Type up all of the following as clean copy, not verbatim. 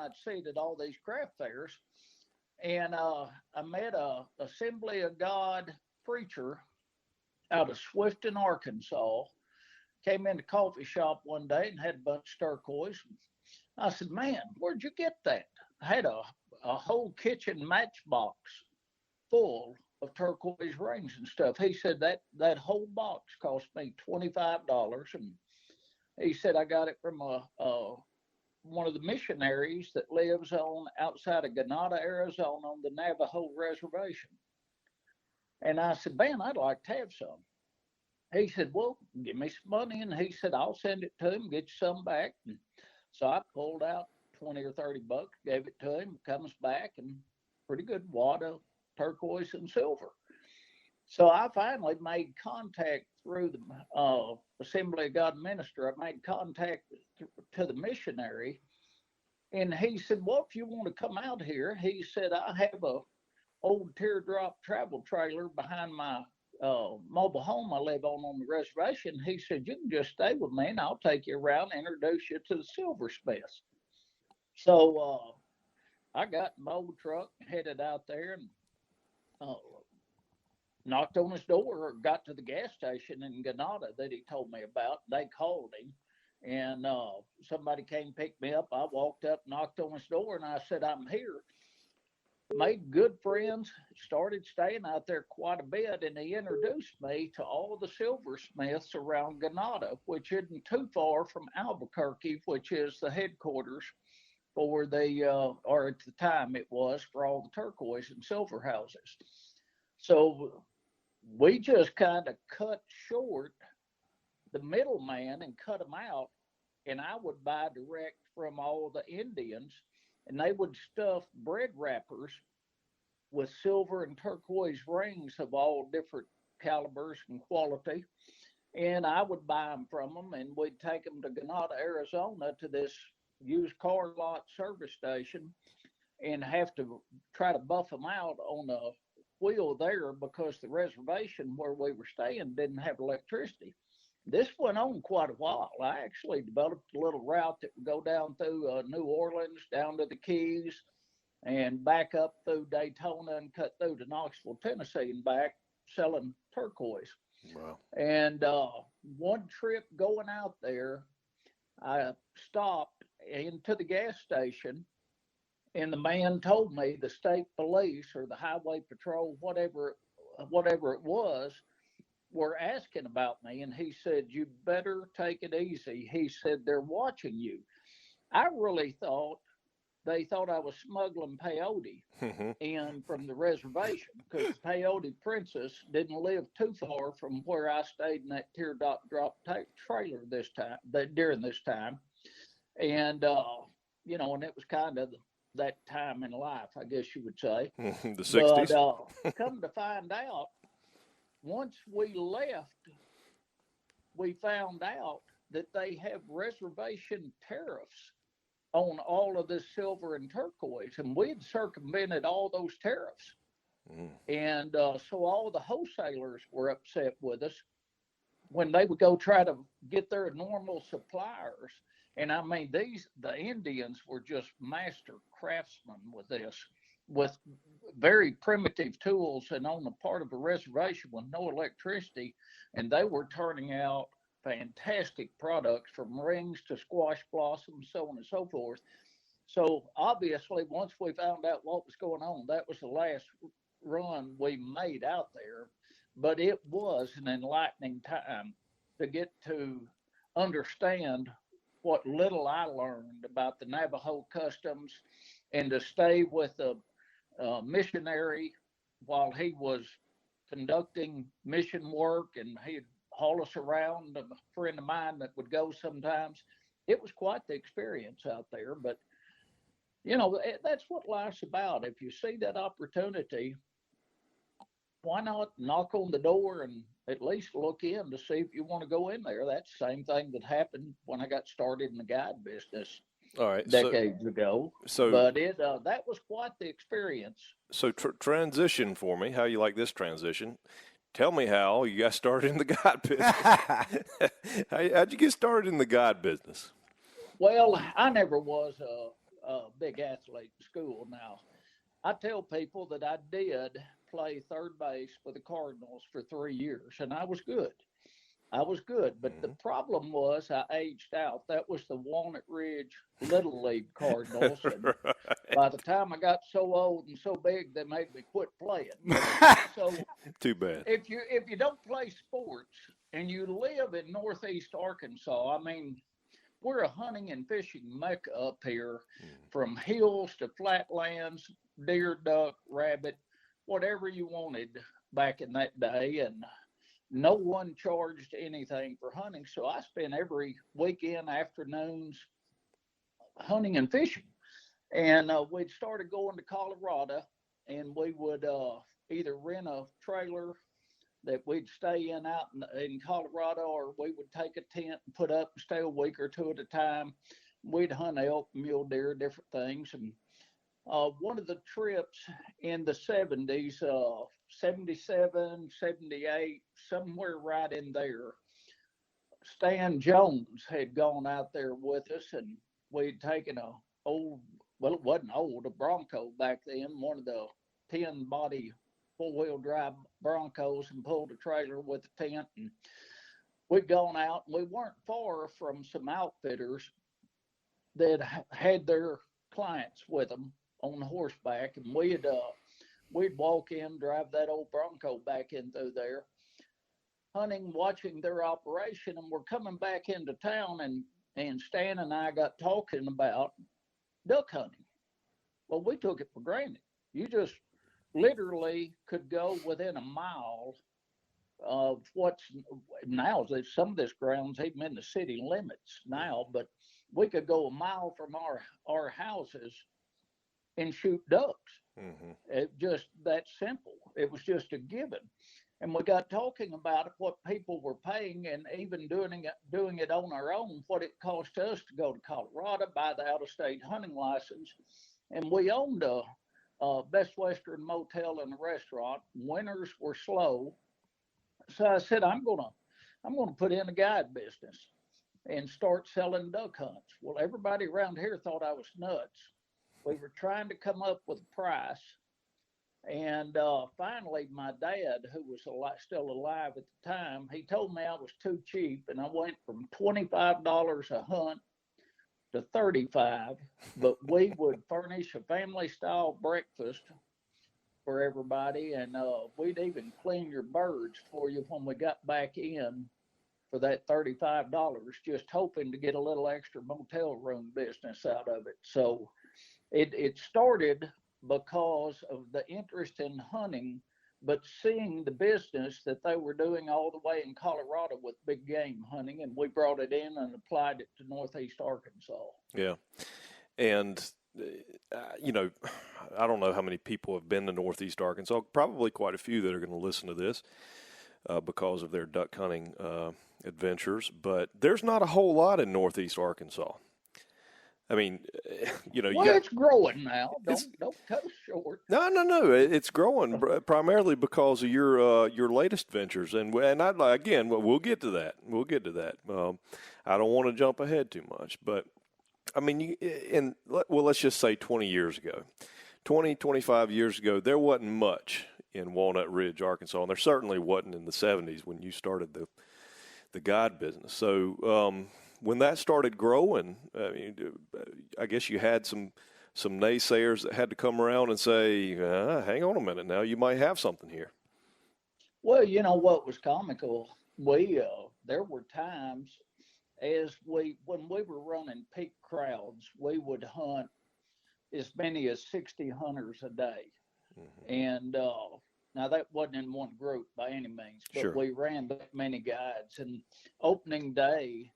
I'd seen at all these craft fairs. And I met a Assembly of God preacher out of Swifton, Arkansas. Came in the coffee shop one day and had a bunch of turquoise. I said, "Man, where'd you get that?" I had a whole kitchen matchbox full of turquoise rings and stuff. He said that whole box cost me $25, and he said I got it from one of the missionaries that lives on outside of Ganada, Arizona, on the Navajo reservation. And I said, "Man, I'd like to have some." He said, "Well, give me some money," and he said, "I'll send it to him, get you some back." And so I pulled out 20 or 30 bucks, gave it to him, comes back, and pretty good wad of turquoise and silver. So I finally made contact through the Assembly of God minister. I made contact to the missionary, and he said, "Well, if you want to come out here," he said, "I have a old teardrop travel trailer behind my mobile home I live on the reservation." He said, "You can just stay with me and I'll take you around and introduce you to the silversmiths." So I got in my old truck, headed out there, and uh, knocked on his door, or got to the gas station in Ganada that he told me about. They called him, and somebody came pick me up. I walked up, knocked on his door, and I said, "I'm here." Made good friends, started staying out there quite a bit, and he introduced me to all the silversmiths around Ganada, which isn't too far from Albuquerque, which is the headquarters for or at the time it was, for all the turquoise and silver houses. So we just kind of cut short the middleman and cut them out, and I would buy direct from all the Indians, and they would stuff bread wrappers with silver and turquoise rings of all different calibers and quality. And I would buy them from them, and we'd take them to Ganada, Arizona, to this used car lot service station, and have to try to buff them out on a wheel there, because the reservation where we were staying didn't have electricity. This went on quite a while. I actually developed a little route that would go down through New Orleans, down to the Keys, and back up through Daytona and cut through to Knoxville, Tennessee, and back, selling turquoise. Wow. And one trip going out there, I stopped into the gas station, and the man told me the state police or the highway patrol, whatever it was, were asking about me. And he said, "You better take it easy." He said, "They're watching you." I really thought they thought I was smuggling peyote in from the reservation, because the peyote princess didn't live too far from where I stayed in that teardrop trailer during this time. And, and it was kind of that time in life, I guess you would say. The But 60s. come to find out, once we left, we found out that they have reservation tariffs on all of this silver and turquoise, and we had circumvented all those tariffs. And so all the wholesalers were upset with us when they would go try to get their normal suppliers. And I mean, the Indians were just master craftsmen with this, with very primitive tools, and on the part of a reservation with no electricity, and they were turning out fantastic products, from rings to squash blossoms, so on and so forth. So obviously, once we found out what was going on, that was the last run we made out there. But it was an enlightening time to get to understand what little I learned about the Navajo customs, and to stay with a missionary while he was conducting mission work, and he'd haul us around. A friend of mine that would go sometimes. It was quite the experience out there. But that's what life's about. If you see that opportunity, why not knock on the door and at least look in to see if you want to go in there? That's the same thing that happened when I got started in the guide business All right. decades ago. But that was quite the experience. So transition for me. How you like this transition? Tell me how you got started in the guide business. How'd you get started in the guide business? Well, I never was a big athlete in school. Now, I tell people that I did play third base for the Cardinals for 3 years, and I was good. I was good, but the problem was I aged out. That was the Walnut Ridge Little League Cardinals, and by the time I got so old and so big, they made me quit playing. So Too bad. if you don't play sports and you live in Northeast Arkansas, I mean, we're a hunting and fishing mecca up here, from hills to flatlands, deer, duck, rabbit, whatever you wanted back in that day, and no one charged anything for hunting. So I spent every weekend afternoons hunting and fishing. And we'd started going to Colorado, and we would either rent a trailer that we'd stay in out in Colorado, or we would take a tent and put up and stay a week or two at a time. We'd hunt elk, mule deer, different things. And one of the trips in the 70s, 77, 78, somewhere right in there, Stan Jones had gone out there with us, and we'd taken a old, well, it wasn't old, a Bronco back then, one of the 10 body 4-wheel drive Broncos, and pulled a trailer with a tent. And we'd gone out, and we weren't far from some outfitters that had their clients with them on horseback, and we'd walk in, drive that old Bronco back in through there, hunting, watching their operation, and we're coming back into town, and Stan and I got talking about duck hunting. Well, we took it for granted. You just literally could go within a mile of what's now, some of this ground's even in the city limits now, but we could go a mile from our houses and shoot ducks. It just that simple. It was just a given. And we got talking about what people were paying, and even doing it on our own, what it cost us to go to Colorado, buy the out-of-state hunting license. And we owned a Best Western Motel and a restaurant. Winters were slow, so I said, I'm gonna put in a guide business and start selling duck hunts. Well, everybody around here thought I was nuts. We were trying to come up with a price. And finally, my dad, who was still alive at the time, he told me I was too cheap, and I went from $25 a hunt to $35. But we would furnish a family-style breakfast for everybody, and we'd even clean your birds for you when we got back in for that $35, just hoping to get a little extra motel room business out of it. So it started because of the interest in hunting, but seeing the business that they were doing all the way in Colorado with big game hunting, and we brought it in and applied it to Northeast Arkansas. Yeah. And, I don't know how many people have been to Northeast Arkansas, probably quite a few that are going to listen to this because of their duck hunting adventures, but there's not a whole lot in Northeast Arkansas. I mean, it's growing now. Don't cut us short. No. It's growing primarily because of your latest ventures, and again, we'll get to that. I don't want to jump ahead too much, but I mean, let's just say 20 years ago, 25 years ago, there wasn't much in Walnut Ridge, Arkansas, and there certainly wasn't in the 70s when you started the guide business. So. When that started growing, I guess you had some naysayers that had to come around and say, hang on a minute now, you might have something here. Well, you know what was comical? There were times when we were running peak crowds, we would hunt as many as 60 hunters a day. And now that wasn't in one group by any means, but sure. We ran that many guides, and opening day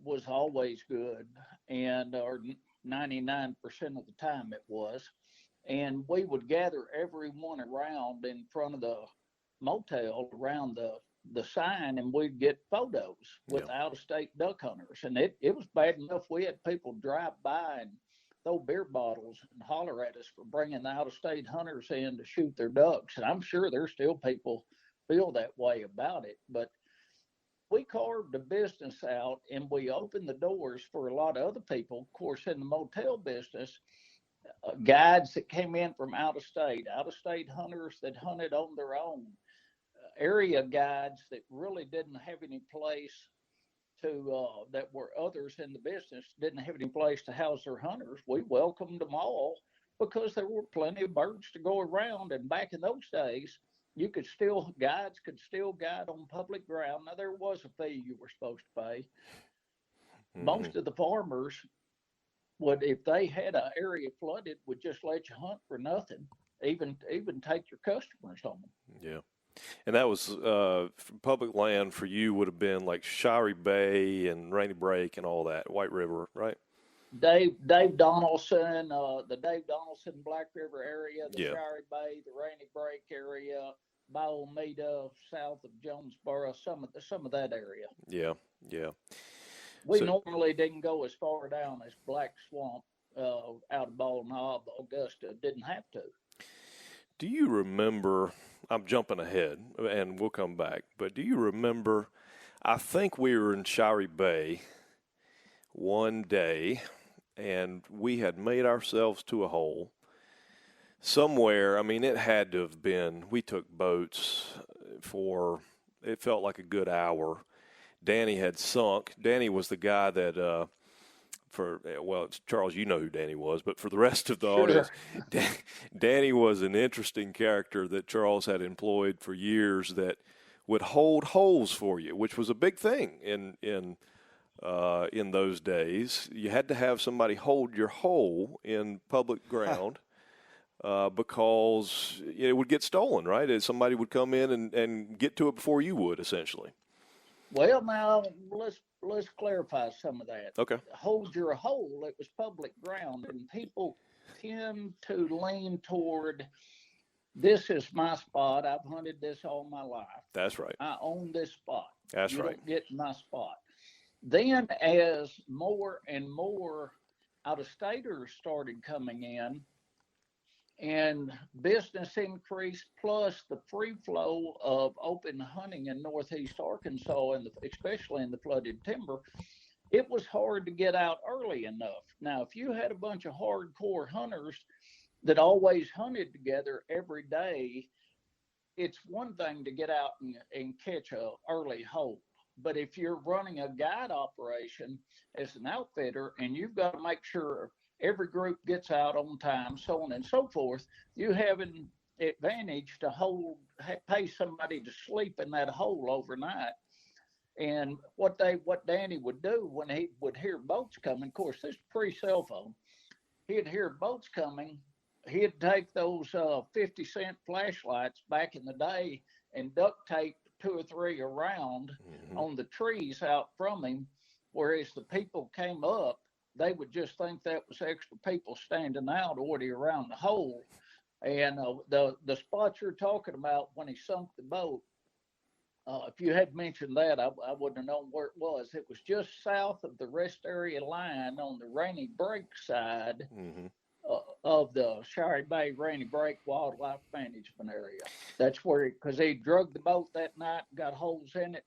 was always good, or 99% of the time it was. And we would gather everyone around in front of the motel around the sign, and we'd get photos with out-of-state duck hunters. And it was bad enough we had people drive by and throw beer bottles and holler at us for bringing the out-of-state hunters in to shoot their ducks. And I'm sure there's still people feel that way about it. But we carved the business out and we opened the doors for a lot of other people. Of course, in the motel business, guides that came in from out of state hunters that hunted on their own, area guides that really didn't have any place to, that were others in the business, didn't have any place to house their hunters. We welcomed them all because there were plenty of birds to go around. And back in those days, guides could still guide on public ground. Now, there was a fee you were supposed to pay. Mm-hmm. Most of the farmers would, if they had an area flooded, would just let you hunt for nothing, even take your customers home. Yeah. And that was public land for you would have been like Shirey Bay and Rainy Break and all that, White River, right? Dave Donaldson, the Dave Donaldson Black River area, the Shirey Bay, the Rainy Break area, Biomeda, south of Jonesboro, some of that area. Yeah, yeah. We normally didn't go as far down as Black Swamp out of Ball Knob, Augusta. Didn't have to. Do you remember, I'm jumping ahead, and we'll come back, but do you remember, I think we were in Shirey Bay one day, and we had made ourselves to a hole somewhere. I mean, it had to have been, we took boats for, it felt like a good hour. Danny had sunk. Danny was the guy that, Charles, you know who Danny was, but for the rest of the audience, Danny was an interesting character that Charles had employed for years that would hold holes for you, which was a big thing in those days. You had to have somebody hold your hole in public ground because it would get stolen, right? Somebody would come in and get to it before you would, essentially. Well, now let's clarify some of that. Okay. Hold your hole. It was public ground, and people tend to lean toward, this is my spot. I've hunted this all my life. That's right. I own this spot. That's right. You don't get my spot. Then as more and more out-of-staters started coming in, and business increased, plus the free flow of open hunting in northeast Arkansas, and especially in the flooded timber, it was hard to get out early enough. Now, if you had a bunch of hardcore hunters that always hunted together every day, it's one thing to get out and catch a early hole. But if you're running a guide operation as an outfitter, and you've got to make sure every group gets out on time, so on and so forth, you have an advantage to pay somebody to sleep in that hole overnight. And what Danny would do when he would hear boats coming, of course, this is pre-cell phone, he'd hear boats coming, he'd take those 50-cent flashlights back in the day and duct tape 2 or 3 around on the trees out from him, whereas the people came up, they would just think that was extra people standing out already around the hole. And the spot you're talking about when he sunk the boat, if you had mentioned that, I wouldn't have known where it was. It was just south of the rest area line on the Rainy Break side of the Shirey Bay Rainy Break Wildlife Management Area. That's where, because he drug the boat that night, got holes in it,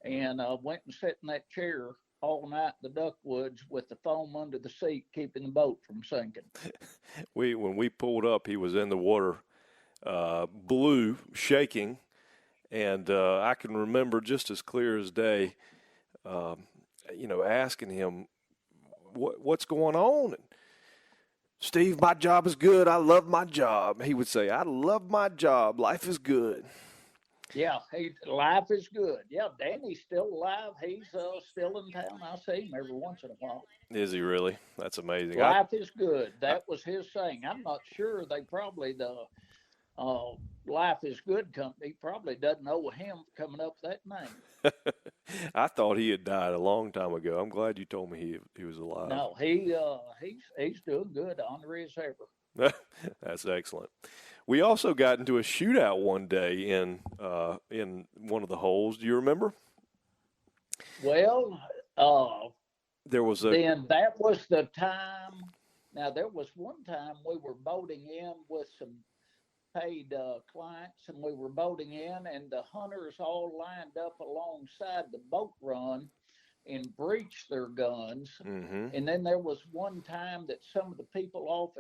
and went and sat in that chair all night in the duck woods with the foam under the seat, keeping the boat from sinking. When we pulled up, he was in the water, blue, shaking, and I can remember just as clear as day, asking him, what's going on? And, Steve, my job is good. I love my job. He would say, I love my job. Life is good. Yeah, life is good. Yeah, Danny's still alive. He's still in town. I see him every once in a while. Is he really? That's amazing. Life is good. That was his saying. I'm not sure the Life is Good company probably doesn't owe him coming up with that name. I thought he had died a long time ago. I'm glad you told me he was alive. No, he's doing good. Honorary as ever. That's excellent. We also got into a shootout one day in one of the holes. Do you remember? Well, there was then that was the time. Now there was one time we were boating in with some paid clients, and we were boating in, and the hunters all lined up alongside the boat run and breached their guns. Mm-hmm. And then there was one time that some of the people off